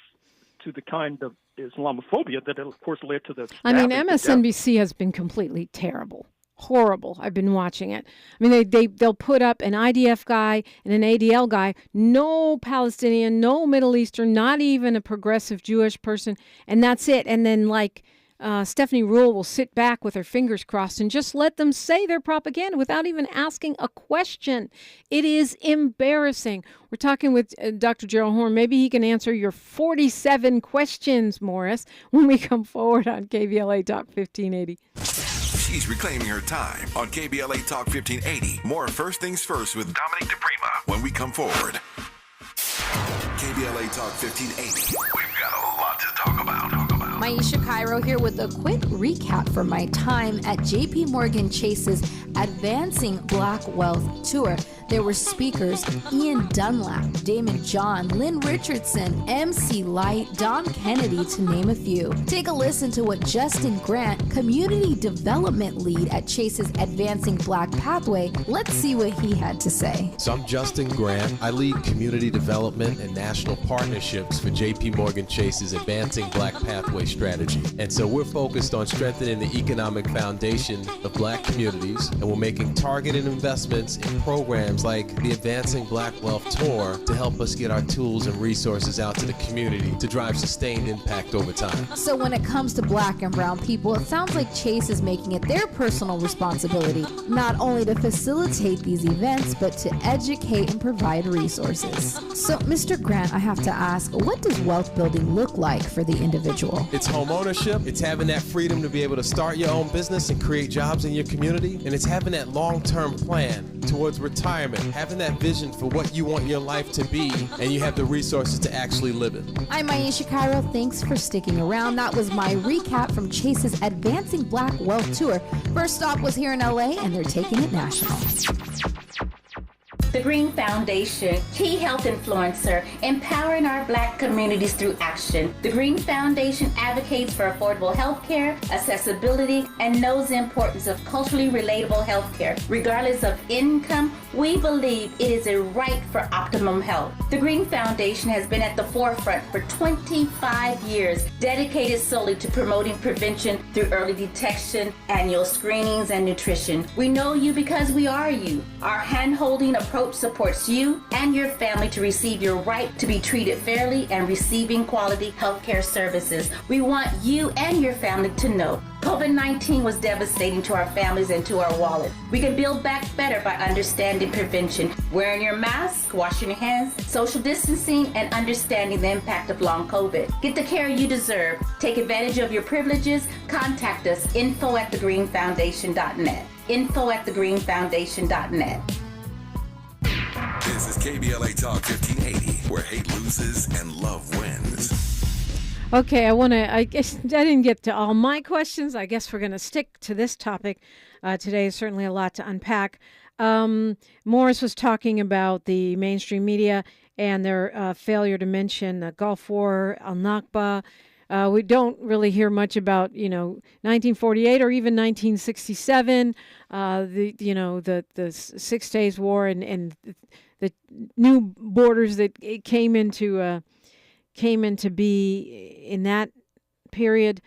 to the kind of Islamophobia that, of course, led to the... I mean, MSNBC has been completely terrible. Horrible. I've been watching it. I mean, they'll put up an IDF guy and an ADL guy, no Palestinian, no Middle Eastern, not even a progressive Jewish person, and that's it. And then, like, Stephanie Ruhle will sit back with her fingers crossed and just let them say their propaganda without even asking a question. It is embarrassing. We're talking with Dr. Gerald Horne. Maybe he can answer your 47 questions, Morris, when we come forward on KBLA Talk 1580. She's reclaiming her time on KBLA Talk 1580. More First Things First with Dominique DiPrima when we come forward. KBLA Talk 1580. We've got a lot to talk about. Maisha Cairo here with a quick recap from my time at JP Morgan Chase's Advancing Black Wealth Tour. There were speakers Ian Dunlap, Damon John, Lynn Richardson, MC Light, Don Kennedy, to name a few. Take a listen to what Justin Grant, Community Development Lead at Chase's Advancing Black Pathway, let's see what he had to say. So I'm Justin Grant. I lead community development and national partnerships for JP Morgan Chase's Advancing Black Pathway strategy. And so we're focused on strengthening the economic foundation of black communities, and we're making targeted investments in programs programs like the Advancing Black Wealth Tour to help us get our tools and resources out to the community to drive sustained impact over time. So when it comes to Black and brown people, it sounds like Chase is making it their personal responsibility not only to facilitate these events, but to educate and provide resources. So, Mr. Grant, I have to ask, what does wealth building look like for the individual? It's home ownership. It's having that freedom to be able to start your own business and create jobs in your community. And it's having that long-term plan towards retirement, having that vision for what you want your life to be, and you have the resources to actually live it. I'm Aisha Cairo. Thanks for sticking around. That was my recap from Chase's Advancing Black Wealth Tour. First stop was here in LA, and they're taking it national. The Green Foundation, key health influencer, empowering our Black communities through action. The Green Foundation advocates for affordable health care, accessibility, and knows the importance of culturally relatable health care. Regardless of income, we believe it is a right for optimum health. The Green Foundation has been at the forefront for 25 years, dedicated solely to promoting prevention through early detection, annual screenings, and nutrition. We know you because we are you. Our hand-holding approach supports you and your family to receive your right to be treated fairly and receiving quality healthcare services. We want you and your family to know COVID-19 was devastating to our families and to our wallet. We can build back better by understanding prevention, wearing your mask, washing your hands, social distancing, and understanding the impact of long COVID. Get the care you deserve. Take advantage of your privileges. Contact us, info@thegreenfoundation.net. info@thegreenfoundation.net. This is KBLA Talk 1580, where hate loses and love wins. Okay, I guess I didn't get to all my questions. I guess we're going to stick to this topic today. Is certainly a lot to unpack. Morris was talking about the mainstream media and their failure to mention the Gulf War, Al-Nakba. We don't really hear much about, 1948 or even 1967, the 6 Days War and the new borders that came into be in that period.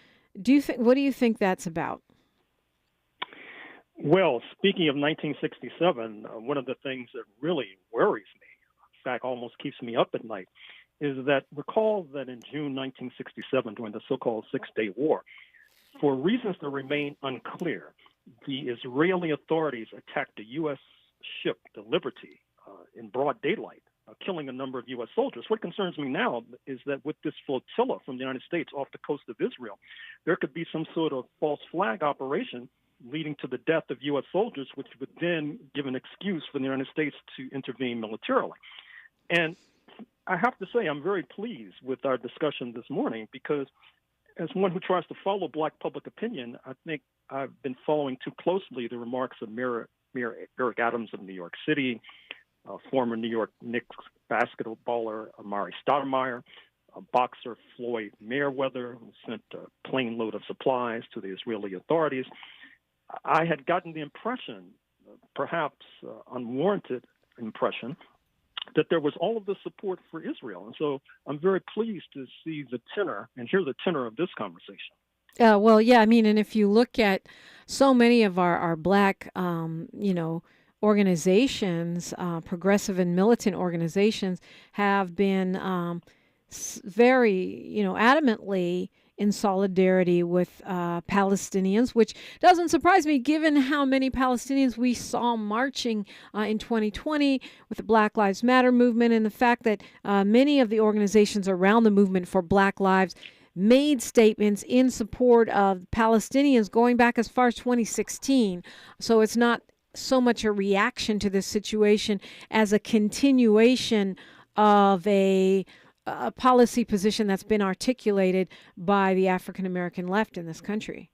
What do you think that's about? Well, speaking of 1967, one of the things that really worries me, in fact, almost keeps me up at night, is that recall that in June 1967, during the so-called 6-Day War, for reasons that remain unclear, the Israeli authorities attacked a U.S. ship, the Liberty, in broad daylight, killing a number of U.S. soldiers. What concerns me now is that with this flotilla from the United States off the coast of Israel, there could be some sort of false flag operation leading to the death of U.S. soldiers, which would then give an excuse for the United States to intervene militarily. And I have to say I'm very pleased with our discussion this morning because as one who tries to follow Black public opinion, I think I've been following too closely the remarks of Mayor Eric Adams of New York City, former New York Knicks basketballer Amari Stoudemire, boxer Floyd Mayweather, who sent a plane load of supplies to the Israeli authorities. I had gotten the impression, perhaps unwarranted impression, that there was all of the support for Israel. And so I'm very pleased to see the tenor and hear the tenor of this conversation. Well, yeah, I mean, and if you look at so many of our Black, organizations, progressive and militant organizations have been very, adamantly in solidarity with Palestinians, which doesn't surprise me given how many Palestinians we saw marching in 2020 with the Black Lives Matter movement and the fact that many of the organizations around the movement for Black Lives made statements in support of Palestinians going back as far as 2016. So it's not so much a reaction to this situation as a continuation of a policy position that's been articulated by the African-American left in this country.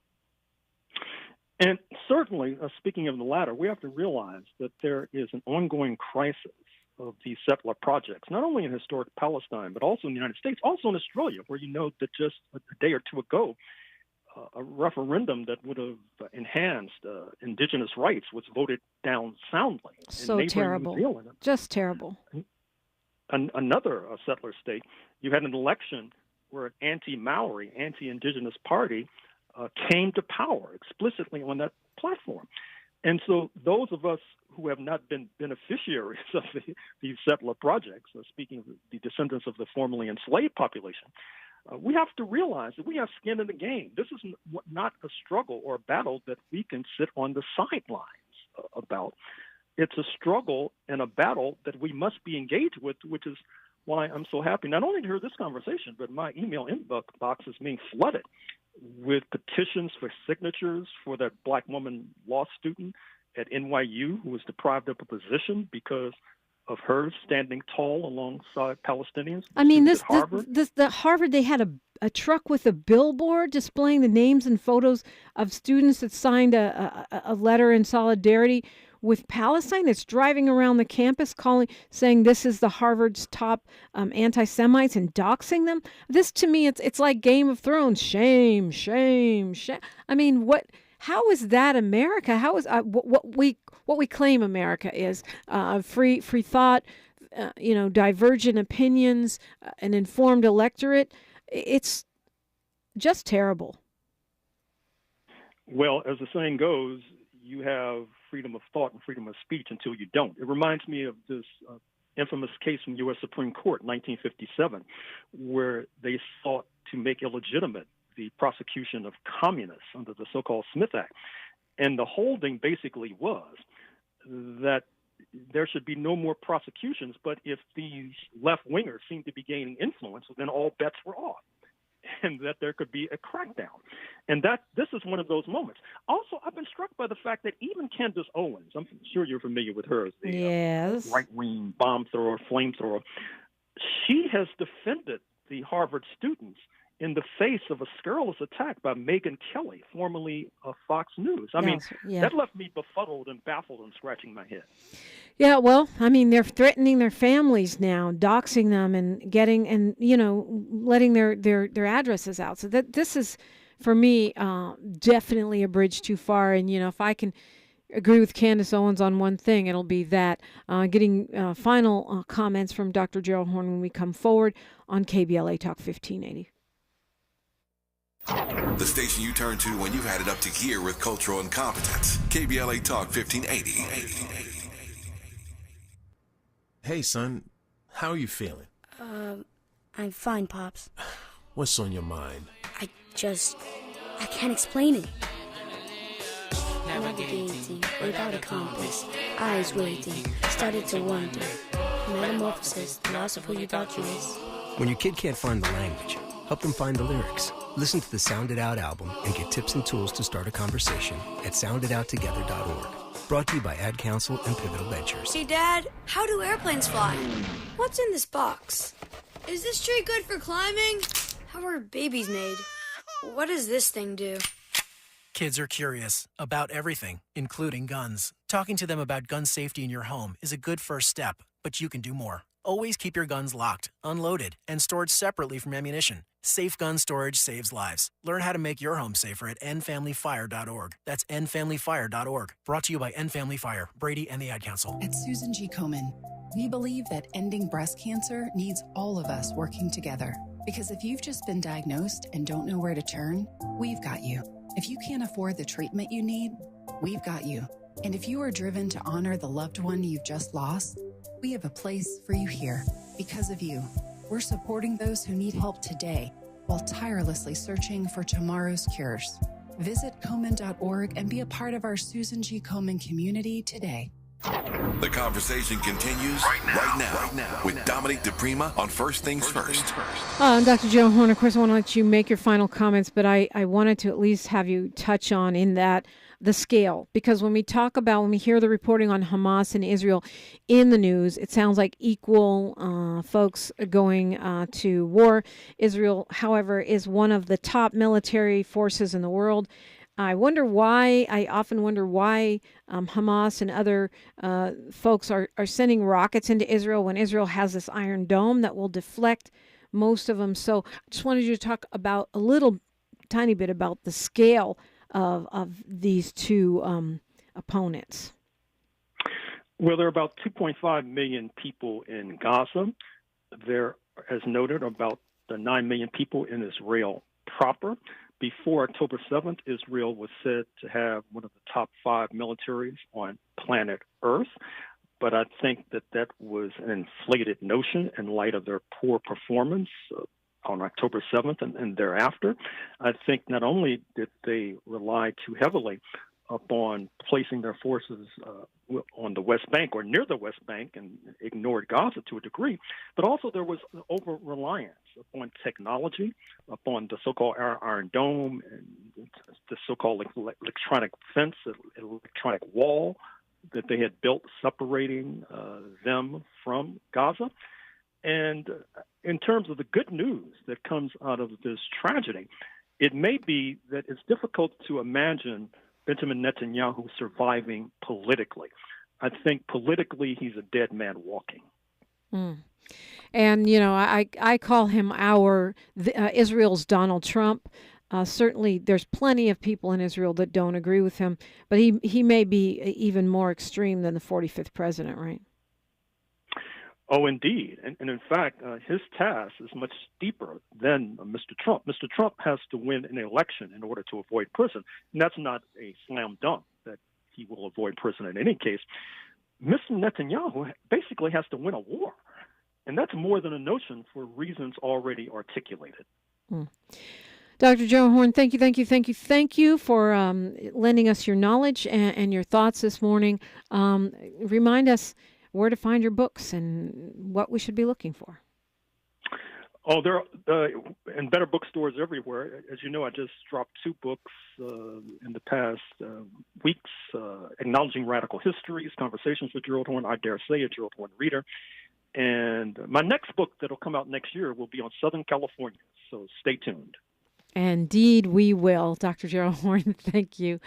And certainly, speaking of the latter, we have to realize that there is an ongoing crisis of these settler projects, not only in historic Palestine, but also in the United States, also in Australia, where you know that just a day or two ago, a referendum that would have enhanced indigenous rights was voted down soundly. So terrible. New Zealand. Just terrible. Another settler state, you had an election where an anti-Maori, anti-indigenous party came to power explicitly on that platform. And so those of us who have not been beneficiaries of these settler projects, speaking of the descendants of the formerly enslaved population, we have to realize that we have skin in the game. This is not a struggle or a battle that we can sit on the sidelines about. It's a struggle and a battle that we must be engaged with, which is why I'm so happy not only to hear this conversation, but my email inbox is being flooded with petitions for signatures for that black woman law student at NYU who was deprived of a position because of her standing tall alongside Palestinians. I mean, the Harvard, they had a truck with a billboard displaying the names and photos of students that signed a letter in solidarity with Palestine. It's driving around the campus saying this is the Harvard's top anti-Semites and doxing them. This, to me, it's like Game of Thrones. Shame, shame, shame. I mean, how is that America? How is what we claim America is free thought, divergent opinions, an informed electorate? It's just terrible. Well, as the saying goes, you have freedom of thought and freedom of speech until you don't. It reminds me of this infamous case from U.S. Supreme Court, 1957, where they sought to make illegitimate the prosecution of communists under the so-called Smith Act. And the holding basically was that there should be no more prosecutions, but if these left-wingers seem to be gaining influence, then all bets were off, and that there could be a crackdown. And this is one of those moments. Also, I've been struck by the fact that even Candace Owens, I'm sure you're familiar with her as the right-wing bomb thrower, flamethrower, she has defended the Harvard students in the face of a scurrilous attack by Megyn Kelly, formerly of Fox News. I mean, that left me befuddled and baffled and scratching my head. Yeah, well, I mean, they're threatening their families now, doxing them and letting their addresses out. So this is, for me, definitely a bridge too far. And, if I can agree with Candace Owens on one thing, it'll be that. Getting final comments from Dr. Gerald Horne when we come forward on KBLA Talk 1580. The station you turn to when you've had it up to gear with cultural incompetence. KBLA Talk 1580. Hey, son. How are you feeling? I'm fine, Pops. What's on your mind? I can't explain it. Navigating without a compass, eyes waiting, started to wonder. Metamorphosis, the loss of who you thought you was. When your kid can't find the language, help them find the lyrics. Listen to the Sound It Out album and get tips and tools to start a conversation at sounditouttogether.org. Brought to you by Ad Council and Pivotal Ventures. Hey, Dad, how do airplanes fly? What's in this box? Is this tree good for climbing? How are babies made? What does this thing do? Kids are curious about everything, including guns. Talking to them about gun safety in your home is a good first step, but you can do more. Always keep your guns locked, unloaded, and stored separately from ammunition. Safe gun storage saves lives. Learn how to make your home safer at endfamilyfire.org. That's endfamilyfire.org. Brought to you by End Family Fire, Brady, and the Ad Council. At Susan G. Komen, we believe that ending breast cancer needs all of us working together. Because if you've just been diagnosed and don't know where to turn, we've got you. If you can't afford the treatment you need, we've got you. And if you are driven to honor the loved one you've just lost, we have a place for you here. Because of you, we're supporting those who need help today while tirelessly searching for tomorrow's cures. Visit Komen.org and be a part of our Susan G. Komen community today. The conversation continues right now with Dominique DiPrima on First Things First. Dr. Gerald Horne, of course, I want to let you make your final comments, but I wanted to at least have you touch on in that the scale, because when we hear the reporting on Hamas and Israel in the news, it sounds like equal folks going to war. Israel, however, is one of the top military forces in the world. I often wonder why Hamas and other folks are sending rockets into Israel when Israel has this Iron Dome that will deflect most of them. So I just wanted you to talk about tiny bit about the scale of these two opponents. Well, there are about 2.5 million people in Gaza. There, as noted, are about 9 million people in Israel proper. before October 7th, Israel was said to have one of the top 5 militaries on planet Earth. But I think that was an inflated notion in light of their poor performance on October 7th and thereafter. I think not only did they rely too heavily upon placing their forces on the West Bank or near the West Bank and ignored Gaza to a degree, but also there was over-reliance upon technology, upon the so-called Iron Dome, and the so-called electronic fence, electronic wall that they had built separating them from Gaza. And in terms of the good news that comes out of this tragedy, it may be that it's difficult to imagine Benjamin Netanyahu surviving politically. I think politically he's a dead man walking. Mm. And, I call him Israel's Donald Trump. Certainly there's plenty of people in Israel that don't agree with him, but he may be even more extreme than the 45th president, right? Oh, indeed. And in fact, his task is much steeper than Mr. Trump. Mr. Trump has to win an election in order to avoid prison. And that's not a slam dunk that he will avoid prison in any case. Mr. Netanyahu basically has to win a war. And that's more than a notion for reasons already articulated. Hmm. Dr. Joe Horn, thank you for lending us your knowledge and your thoughts this morning. Remind us where to find your books and what we should be looking for. Oh, they're in better bookstores everywhere. As you know, I just dropped 2 books in the past weeks, Acknowledging Radical Histories, Conversations with Gerald Horn, I Dare Say, a Gerald Horn Reader. And my next book that'll come out next year will be on Southern California, so stay tuned. Indeed, we will. Dr. Gerald Horn, thank you.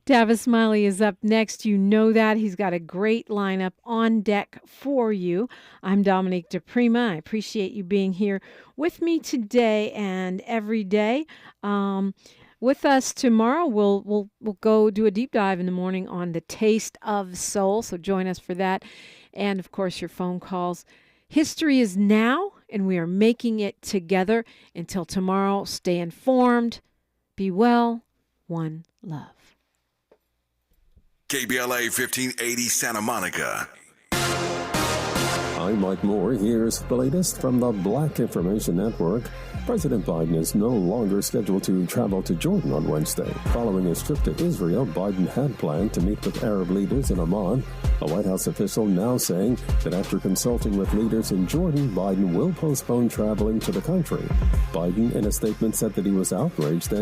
Tavis Smiley is up next. You know that. He's got a great lineup on deck for you. I'm Dominique DiPrima. I appreciate you being here with me today and every day. With us tomorrow, we'll go do a deep dive in the morning on the taste of soul. So join us for that. And, of course, your phone calls. History is now, and we are making it together. Until tomorrow, stay informed, be well, one love. KBLA 1580 Santa Monica. I'm Mike Moore. Here's the latest from the Black Information Network. President Biden is no longer scheduled to travel to Jordan on Wednesday. Following his trip to Israel, Biden had planned to meet with Arab leaders in Amman. A White House official now saying that after consulting with leaders in Jordan, Biden will postpone traveling to the country. Biden, in a statement, said that he was outraged and